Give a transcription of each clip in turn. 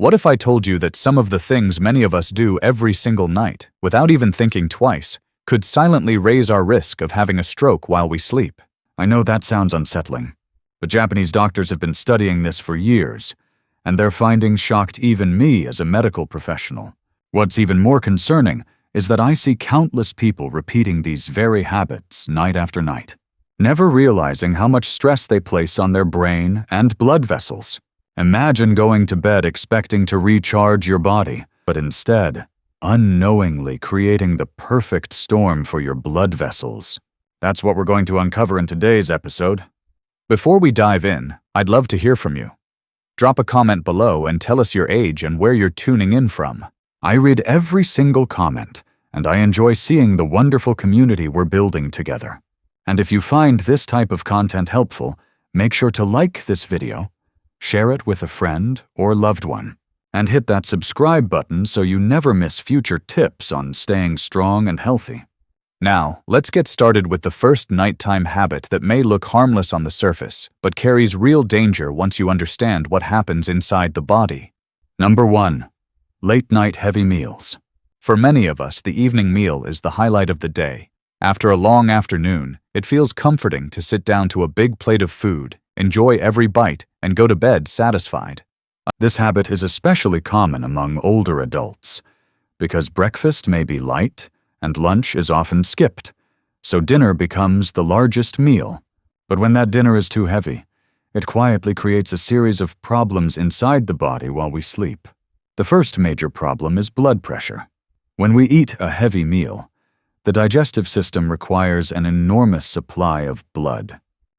What if I told you that some of the things many of us do every single night, without even thinking twice, could silently raise our risk of having a stroke while we sleep? I know that sounds unsettling, but Japanese doctors have been studying this for years, and their findings shocked even me as a medical professional. What's even more concerning is that I see countless people repeating these very habits night after night, never realizing how much stress they place on their brain and blood vessels. Imagine going to bed expecting to recharge your body, but instead, unknowingly creating the perfect storm for your blood vessels. That's what we're going to uncover in today's episode. Before we dive in, I'd love to hear from you. Drop a comment below and tell us your age and where you're tuning in from. I read every single comment, and I enjoy seeing the wonderful community we're building together. And if you find this type of content helpful, make sure to like this video, share it with a friend or loved one, and hit that subscribe button so you never miss future tips on staying strong and healthy. Now, let's get started with the first nighttime habit that may look harmless on the surface, but carries real danger once you understand what happens inside the body. Number 1. Late-night heavy meals. For many of us, the evening meal is the highlight of the day. After a long afternoon, it feels comforting to sit down to a big plate of food, enjoy every bite, and go to bed satisfied. This habit is especially common among older adults, because breakfast may be light and lunch is often skipped, so dinner becomes the largest meal. But when that dinner is too heavy, it quietly creates a series of problems inside the body while we sleep. The first major problem is blood pressure. When we eat a heavy meal, the digestive system requires an enormous supply of blood.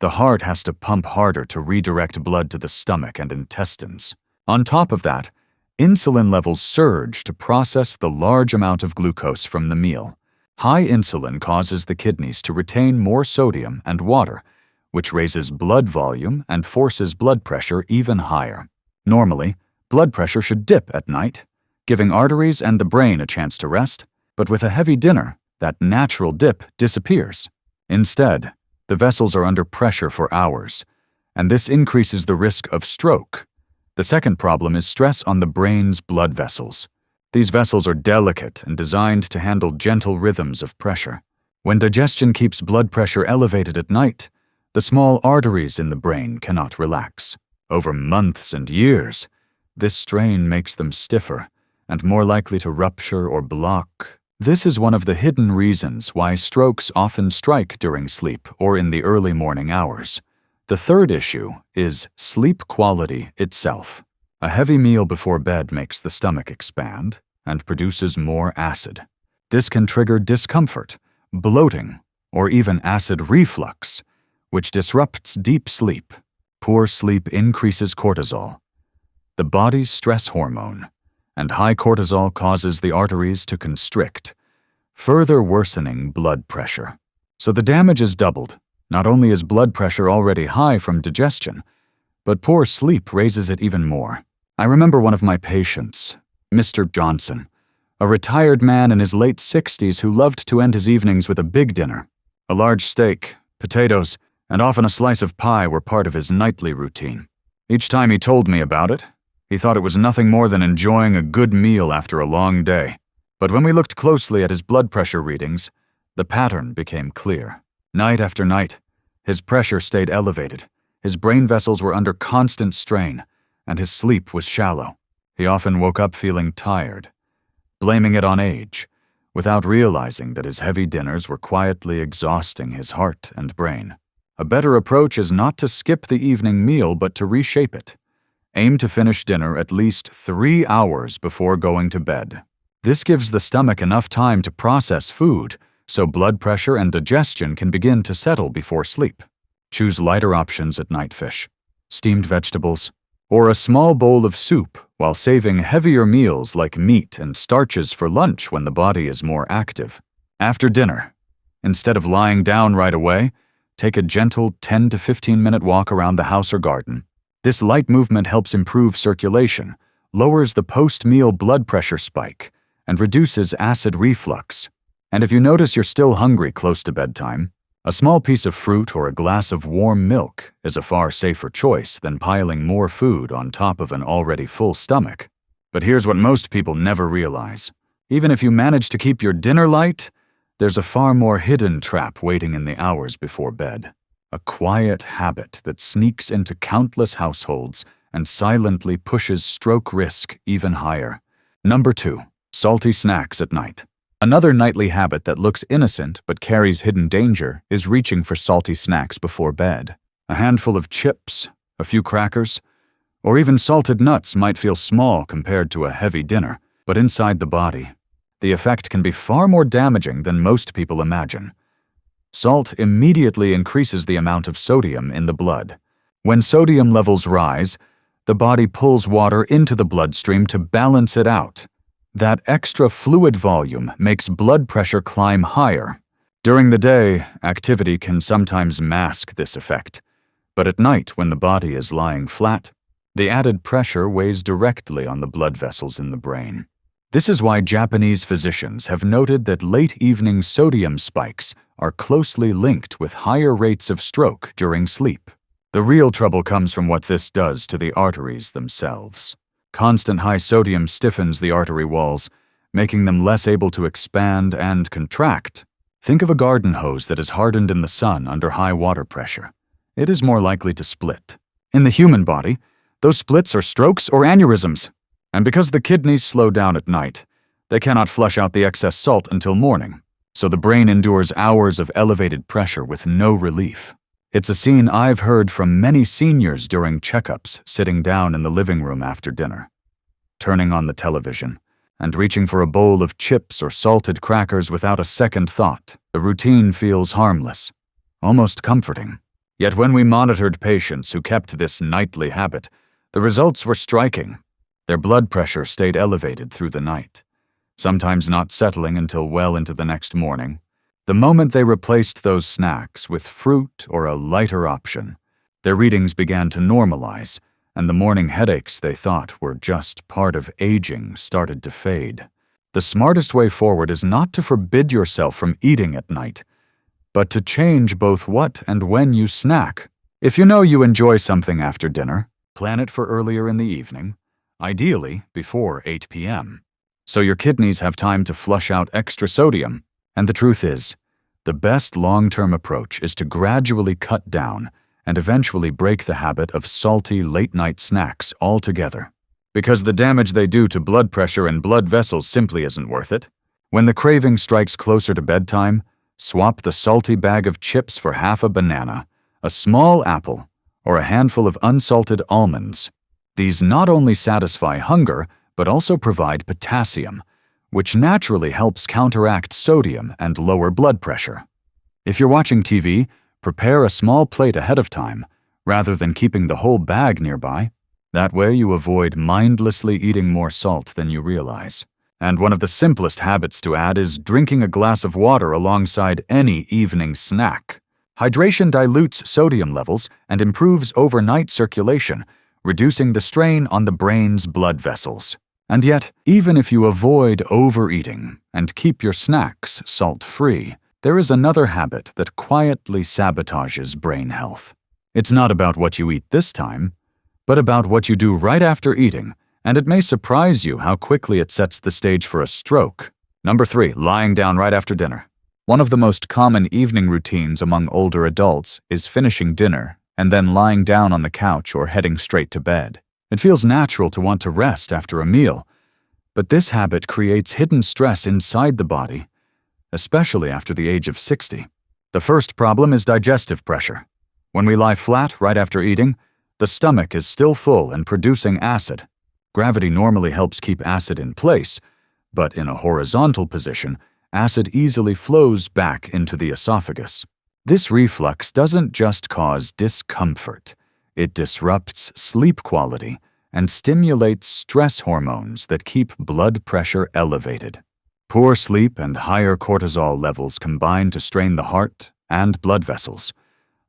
The heart has to pump harder to redirect blood to the stomach and intestines. On top of that, insulin levels surge to process the large amount of glucose from the meal. High insulin causes the kidneys to retain more sodium and water, which raises blood volume and forces blood pressure even higher. Normally, blood pressure should dip at night, giving arteries and the brain a chance to rest, but with a heavy dinner, that natural dip disappears. Instead, the vessels are under pressure for hours, and this increases the risk of stroke. The second problem is stress on the brain's blood vessels. These vessels are delicate and designed to handle gentle rhythms of pressure. When digestion keeps blood pressure elevated at night, the small arteries in the brain cannot relax. Over months and years, this strain makes them stiffer and more likely to rupture or block. This is one of the hidden reasons why strokes often strike during sleep or in the early morning hours. The third issue is sleep quality itself. A heavy meal before bed makes the stomach expand and produces more acid. This can trigger discomfort, bloating, or even acid reflux, which disrupts deep sleep. Poor sleep increases cortisol, the body's stress hormone, and high cortisol causes the arteries to constrict, further worsening blood pressure. So the damage is doubled. Not only is blood pressure already high from digestion, but poor sleep raises it even more. I remember one of my patients, Mr. Johnson, a retired man in his late 60s who loved to end his evenings with a big dinner. A large steak, potatoes, and often a slice of pie were part of his nightly routine. Each time he told me about it, he thought it was nothing more than enjoying a good meal after a long day. But when we looked closely at his blood pressure readings, the pattern became clear. Night after night, his pressure stayed elevated, his brain vessels were under constant strain, and his sleep was shallow. He often woke up feeling tired, blaming it on age, without realizing that his heavy dinners were quietly exhausting his heart and brain. A better approach is not to skip the evening meal but to reshape it. Aim to finish dinner at least 3 hours before going to bed. This gives the stomach enough time to process food, so blood pressure and digestion can begin to settle before sleep. Choose lighter options at night: fish, steamed vegetables, or a small bowl of soup, while saving heavier meals like meat and starches for lunch when the body is more active. After dinner, instead of lying down right away, take a gentle 10 to 15-minute walk around the house or garden. This light movement helps improve circulation, lowers the post-meal blood pressure spike, and reduces acid reflux. And if you notice you're still hungry close to bedtime, a small piece of fruit or a glass of warm milk is a far safer choice than piling more food on top of an already full stomach. But here's what most people never realize. Even if you manage to keep your dinner light, there's a far more hidden trap waiting in the hours before bed. A quiet habit that sneaks into countless households and silently pushes stroke risk even higher. Number 2. Salty snacks at night. Another nightly habit that looks innocent but carries hidden danger is reaching for salty snacks before bed. A handful of chips, a few crackers, or even salted nuts might feel small compared to a heavy dinner, but inside the body, the effect can be far more damaging than most people imagine. Salt immediately increases the amount of sodium in the blood. When sodium levels rise, the body pulls water into the bloodstream to balance it out. That extra fluid volume makes blood pressure climb higher. During the day, activity can sometimes mask this effect, but at night, when the body is lying flat, the added pressure weighs directly on the blood vessels in the brain. This is why Japanese physicians have noted that late-evening sodium spikes are closely linked with higher rates of stroke during sleep. The real trouble comes from what this does to the arteries themselves. Constant high sodium stiffens the artery walls, making them less able to expand and contract. Think of a garden hose that is hardened in the sun under high water pressure. It is more likely to split. In the human body, those splits are strokes or aneurysms. And because the kidneys slow down at night, they cannot flush out the excess salt until morning, so the brain endures hours of elevated pressure with no relief. It's a scene I've heard from many seniors during checkups, sitting down in the living room after dinner, turning on the television, and reaching for a bowl of chips or salted crackers without a second thought. The routine feels harmless, almost comforting. Yet when we monitored patients who kept this nightly habit, the results were striking. Their blood pressure stayed elevated through the night, sometimes not settling until well into the next morning. The moment they replaced those snacks with fruit or a lighter option, their readings began to normalize, and the morning headaches they thought were just part of aging started to fade. The smartest way forward is not to forbid yourself from eating at night, but to change both what and when you snack. If you know you enjoy something after dinner, plan it for earlier in the evening, ideally before 8 p.m., so your kidneys have time to flush out extra sodium. And the truth is, the best long-term approach is to gradually cut down and eventually break the habit of salty late-night snacks altogether, because the damage they do to blood pressure and blood vessels simply isn't worth it. When the craving strikes closer to bedtime, swap the salty bag of chips for half a banana, a small apple, or a handful of unsalted almonds. These not only satisfy hunger, but also provide potassium, which naturally helps counteract sodium and lower blood pressure. If you're watching TV, prepare a small plate ahead of time, rather than keeping the whole bag nearby. That way you avoid mindlessly eating more salt than you realize. And one of the simplest habits to add is drinking a glass of water alongside any evening snack. Hydration dilutes sodium levels and improves overnight circulation, reducing the strain on the brain's blood vessels. And yet, even if you avoid overeating and keep your snacks salt-free, there is another habit that quietly sabotages brain health. It's not about what you eat this time, but about what you do right after eating, and it may surprise you how quickly it sets the stage for a stroke. Number 3, lying down right after dinner. One of the most common evening routines among older adults is finishing dinner and then lying down on the couch or heading straight to bed. It feels natural to want to rest after a meal, but this habit creates hidden stress inside the body, especially after the age of 60. The first problem is digestive pressure. When we lie flat right after eating, the stomach is still full and producing acid. Gravity normally helps keep acid in place, but in a horizontal position, acid easily flows back into the esophagus. This reflux doesn't just cause discomfort. It disrupts sleep quality and stimulates stress hormones that keep blood pressure elevated. Poor sleep and higher cortisol levels combine to strain the heart and blood vessels.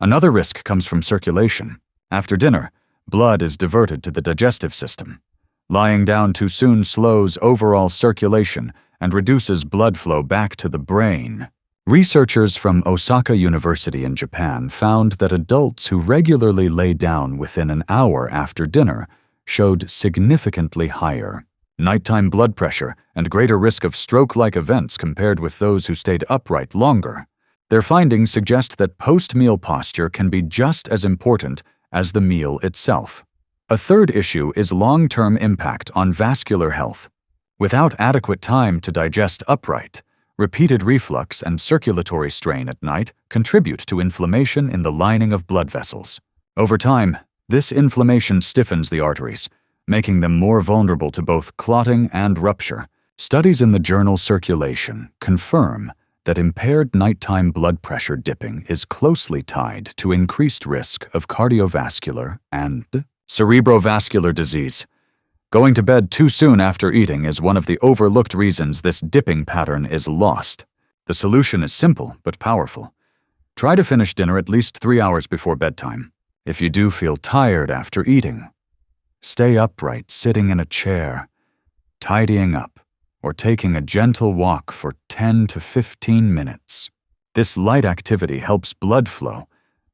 Another risk comes from circulation. After dinner, blood is diverted to the digestive system. Lying down too soon slows overall circulation and reduces blood flow back to the brain. Researchers from Osaka University in Japan found that adults who regularly lay down within an hour after dinner showed significantly higher nighttime blood pressure, and greater risk of stroke-like events compared with those who stayed upright longer. Their findings suggest that post-meal posture can be just as important as the meal itself. A third issue is long-term impact on vascular health. Without adequate time to digest upright, repeated reflux and circulatory strain at night contribute to inflammation in the lining of blood vessels. Over time, this inflammation stiffens the arteries, making them more vulnerable to both clotting and rupture. Studies in the journal Circulation confirm that impaired nighttime blood pressure dipping is closely tied to increased risk of cardiovascular and cerebrovascular disease. Going to bed too soon after eating is one of the overlooked reasons this dipping pattern is lost. The solution is simple but powerful. Try to finish dinner at least 3 hours before bedtime. If you do feel tired after eating, stay upright sitting in a chair, tidying up, or taking a gentle walk for 10 to 15 minutes. This light activity helps blood flow,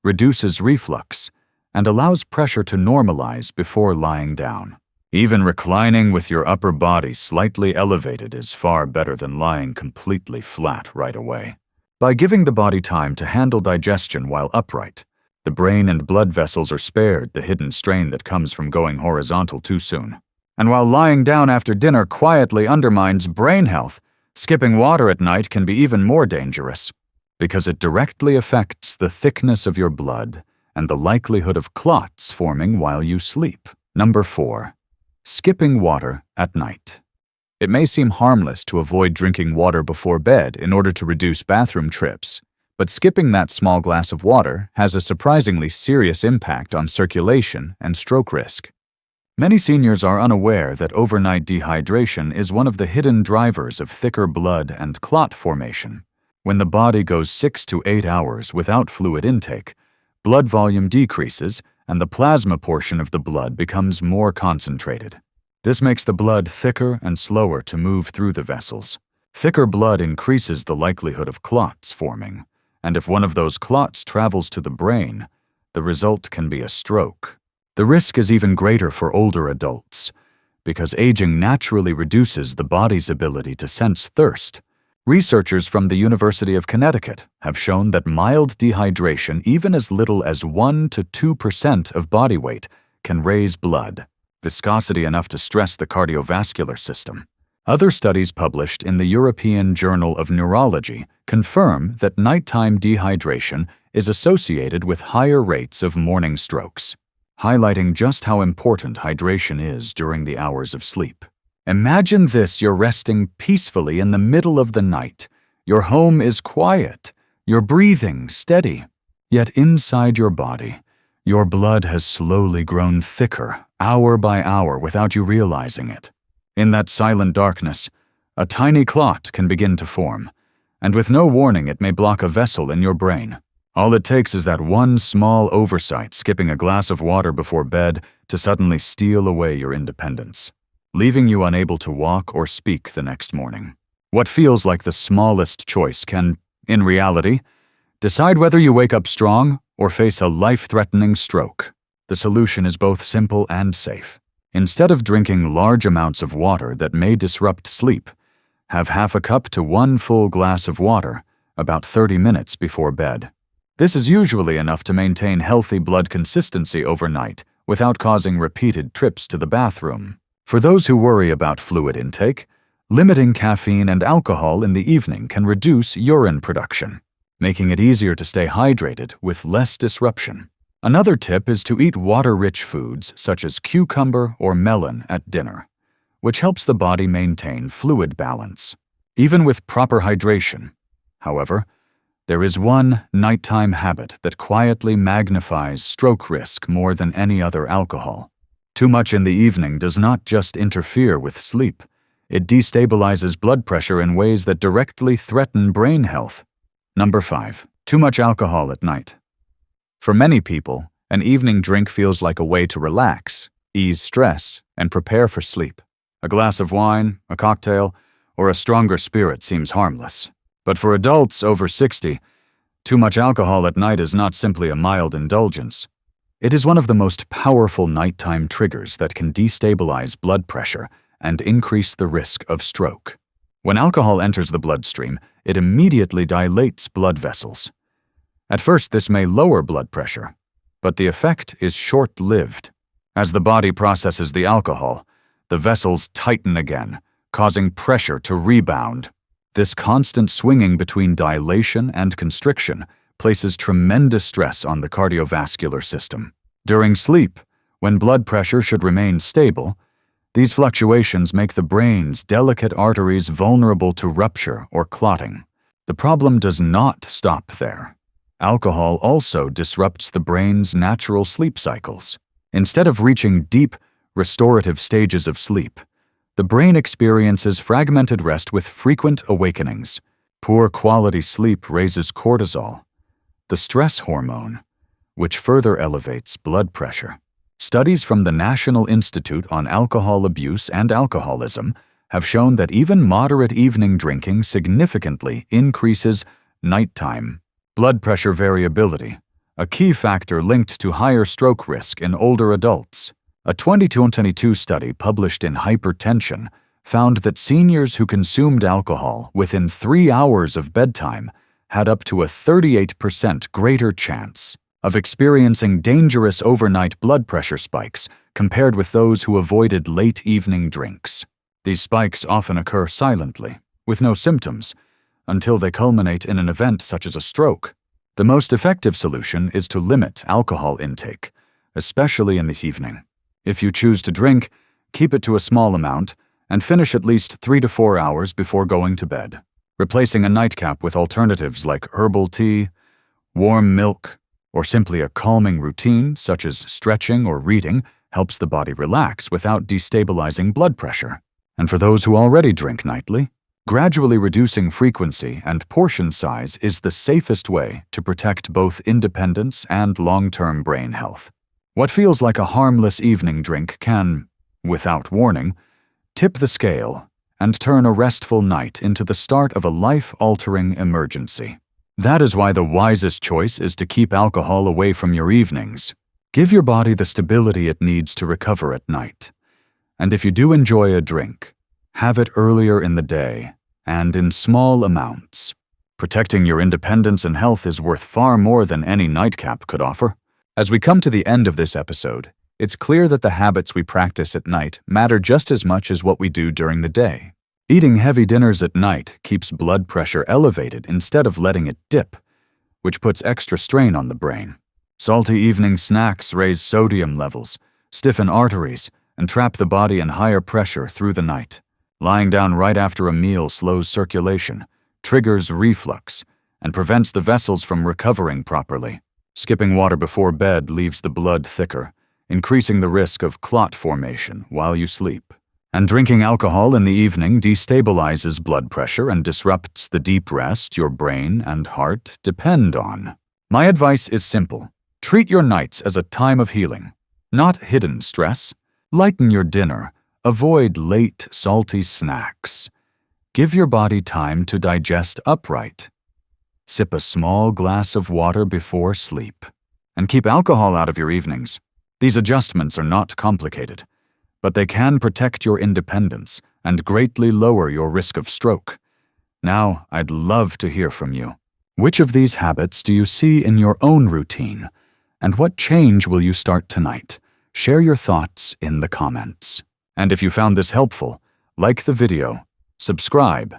reduces reflux, and allows pressure to normalize before lying down. Even reclining with your upper body slightly elevated is far better than lying completely flat right away. By giving the body time to handle digestion while upright, the brain and blood vessels are spared the hidden strain that comes from going horizontal too soon. And while lying down after dinner quietly undermines brain health, skipping water at night can be even more dangerous, because it directly affects the thickness of your blood and the likelihood of clots forming while you sleep. Number 4. Skipping water at night. It may seem harmless to avoid drinking water before bed in order to reduce bathroom trips, but skipping that small glass of water has a surprisingly serious impact on circulation and stroke risk. Many seniors are unaware that overnight dehydration is one of the hidden drivers of thicker blood and clot formation. When the body goes 6 to 8 hours without fluid intake, blood volume decreases and the plasma portion of the blood becomes more concentrated. This makes the blood thicker and slower to move through the vessels. Thicker blood increases the likelihood of clots forming, and if one of those clots travels to the brain, the result can be a stroke. The risk is even greater for older adults, because aging naturally reduces the body's ability to sense thirst. Researchers from the University of Connecticut have shown that mild dehydration, even as little as 1 to 2% of body weight, can raise blood viscosity enough to stress the cardiovascular system. Other studies published in the European Journal of Neurology confirm that nighttime dehydration is associated with higher rates of morning strokes, highlighting just how important hydration is during the hours of sleep. Imagine this: you're resting peacefully in the middle of the night. Your home is quiet, your breathing steady. Yet inside your body, your blood has slowly grown thicker, hour by hour, without you realizing it. In that silent darkness, a tiny clot can begin to form, and with no warning it may block a vessel in your brain. All it takes is that one small oversight, skipping a glass of water before bed, to suddenly steal away your independence, leaving you unable to walk or speak the next morning. What feels like the smallest choice can, in reality, decide whether you wake up strong or face a life-threatening stroke. The solution is both simple and safe. Instead of drinking large amounts of water that may disrupt sleep, have half a cup to 1 full glass of water about 30 minutes before bed. This is usually enough to maintain healthy blood consistency overnight without causing repeated trips to the bathroom. For those who worry about fluid intake, limiting caffeine and alcohol in the evening can reduce urine production, making it easier to stay hydrated with less disruption. Another tip is to eat water-rich foods such as cucumber or melon at dinner, which helps the body maintain fluid balance, even with proper hydration. However, there is one nighttime habit that quietly magnifies stroke risk more than any other alcohol. Too much in the evening does not just interfere with sleep, it destabilizes blood pressure in ways that directly threaten brain health. Number 5. Too much alcohol at night. For many people, an evening drink feels like a way to relax, ease stress, and prepare for sleep. A glass of wine, a cocktail, or a stronger spirit seems harmless. But for adults over 60, too much alcohol at night is not simply a mild indulgence. It is one of the most powerful nighttime triggers that can destabilize blood pressure and increase the risk of stroke. When alcohol enters the bloodstream, it immediately dilates blood vessels. At first, this may lower blood pressure, but the effect is short-lived. As the body processes the alcohol, the vessels tighten again, causing pressure to rebound. This constant swinging between dilation and constriction places tremendous stress on the cardiovascular system. During sleep, when blood pressure should remain stable, these fluctuations make the brain's delicate arteries vulnerable to rupture or clotting. The problem does not stop there. Alcohol also disrupts the brain's natural sleep cycles. Instead of reaching deep, restorative stages of sleep, the brain experiences fragmented rest with frequent awakenings. Poor quality sleep raises cortisol, the stress hormone, which further elevates blood pressure. Studies from the National Institute on Alcohol Abuse and Alcoholism have shown that even moderate evening drinking significantly increases nighttime blood pressure variability, a key factor linked to higher stroke risk in older adults. A 2022 study published in Hypertension found that seniors who consumed alcohol within 3 hours of bedtime had up to a 38% greater chance of experiencing dangerous overnight blood pressure spikes compared with those who avoided late evening drinks. These spikes often occur silently, with no symptoms, until they culminate in an event such as a stroke. The most effective solution is to limit alcohol intake, especially in the evening. If you choose to drink, keep it to a small amount and finish at least 3 to 4 hours before going to bed. Replacing a nightcap with alternatives like herbal tea, warm milk, or simply a calming routine such as stretching or reading helps the body relax without destabilizing blood pressure. And for those who already drink nightly, gradually reducing frequency and portion size is the safest way to protect both independence and long-term brain health. What feels like a harmless evening drink can, without warning, tip the scale and turn a restful night into the start of a life-altering emergency. That is why the wisest choice is to keep alcohol away from your evenings. Give your body the stability it needs to recover at night. And if you do enjoy a drink, have it earlier in the day and in small amounts. Protecting your independence and health is worth far more than any nightcap could offer. As we come to the end of this episode, it's clear that the habits we practice at night matter just as much as what we do during the day. Eating heavy dinners at night keeps blood pressure elevated instead of letting it dip, which puts extra strain on the brain. Salty evening snacks raise sodium levels, stiffen arteries, and trap the body in higher pressure through the night. Lying down right after a meal slows circulation, triggers reflux, and prevents the vessels from recovering properly. Skipping water before bed leaves the blood thicker, increasing the risk of clot formation while you sleep. And drinking alcohol in the evening destabilizes blood pressure and disrupts the deep rest your brain and heart depend on. My advice is simple. Treat your nights as a time of healing, not hidden stress. Lighten your dinner. Avoid late, salty snacks. Give your body time to digest upright. Sip a small glass of water before sleep. And keep alcohol out of your evenings. These adjustments are not complicated, but they can protect your independence and greatly lower your risk of stroke. Now, I'd love to hear from you. Which of these habits do you see in your own routine? And what change will you start tonight? Share your thoughts in the comments. And if you found this helpful, like the video, subscribe,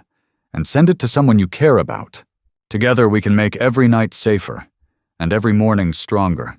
and send it to someone you care about. Together we can make every night safer and every morning stronger.